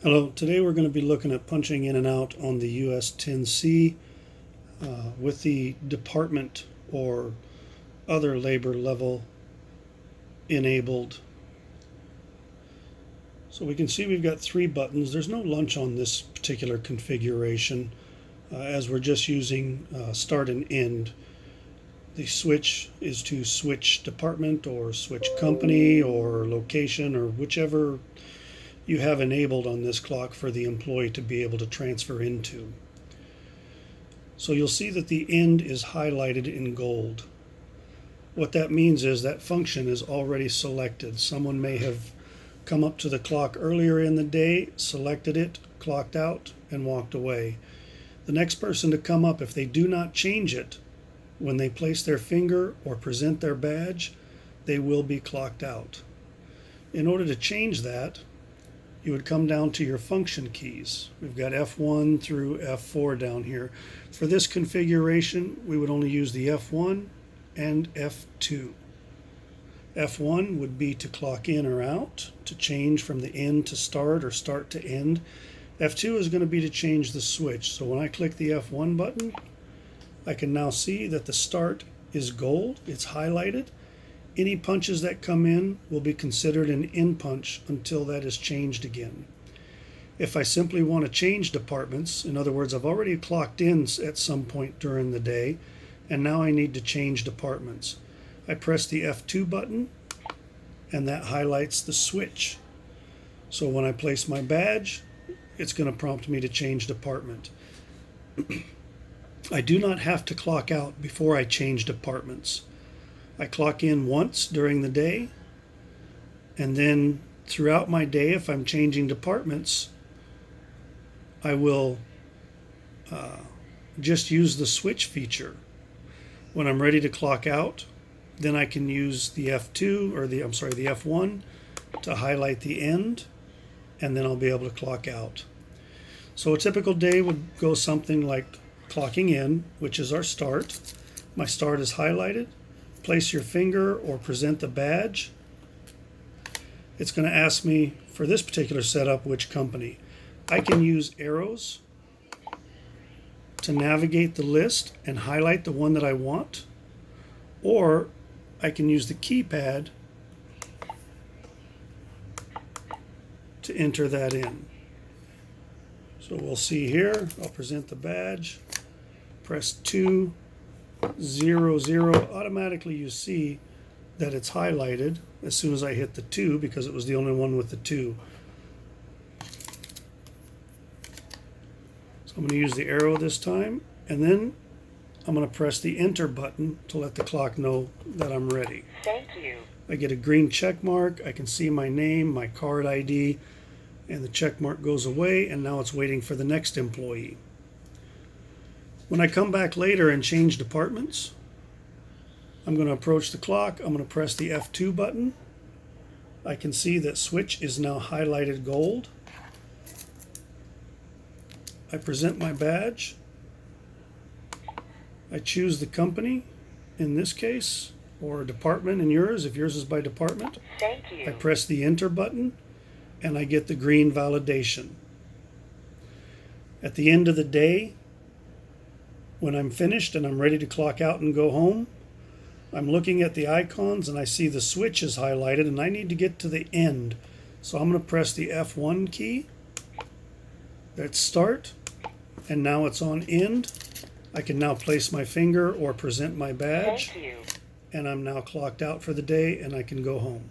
Hello, today we're going to be looking at punching in and out on the US 10C with the department or other labor level enabled. So we can see we've got three buttons. There's no lunch on this particular configuration as we're just using start and end. The switch is to switch department or switch company or location or whichever you have enabled on this clock for the employee to be able to transfer into. So you'll see that the end is highlighted in gold. What that means is that function is already selected. Someone may have come up to the clock earlier in the day, selected it, clocked out, and walked away. The next person to come up, if they do not change it, when they place their finger or present their badge, they will be clocked out. In order to change that, you would come down to your function keys. We've got F1 through F4 down here. For this configuration, we would only use the F1 and F2. F1 would be to clock in or out, to change from the end to start or start to end. F2 is going to be to change the switch. So when I click the F1 button, I can now see that the start is gold, it's highlighted. Any punches that come in will be considered an in punch until that is changed again. If I simply want to change departments, in other words, I've already clocked in at some point during the day, and now I need to change departments. I press the F2 button, and that highlights the switch. So when I place my badge, it's going to prompt me to change department. I do not have to clock out before I change departments. I clock in once during the day, and then throughout my day, if I'm changing departments, I will just use the switch feature. When I'm ready to clock out, then I can use the F2 or the F1 to highlight the end, and then I'll be able to clock out. So a typical day would go something like clocking in, which is our start. My start is highlighted. Place your finger or present the badge. It's going to ask me for this particular setup which company. I can use arrows to navigate the list and highlight the one that I want, or I can use the keypad to enter that in. So we'll see here, I'll present the badge, press 2, 0, 0. Automatically you see that it's highlighted as soon as I hit the 2 because it was the only one with the 2. So I'm going to use the arrow this time, and then I'm going to press the enter button to let the clock know that I'm ready. Thank you. I get a green check mark, I can see my name, my card ID, and the check mark goes away, and now it's waiting for the next employee. When I come back later and change departments, I'm going to approach the clock. I'm going to press the F2 button. I can see that switch is now highlighted gold. I present my badge. I choose the company in this case, or department in yours, if yours is by department. Thank you. I press the enter button, and I get the green validation. At the end of the day, when I'm finished and I'm ready to clock out and go home, I'm looking at the icons and I see the switch is highlighted and I need to get to the end. So I'm going to press the F1 key. That's start, and now it's on end. I can now place my finger or present my badge, Thank you. and I'm now clocked out for the day and I can go home.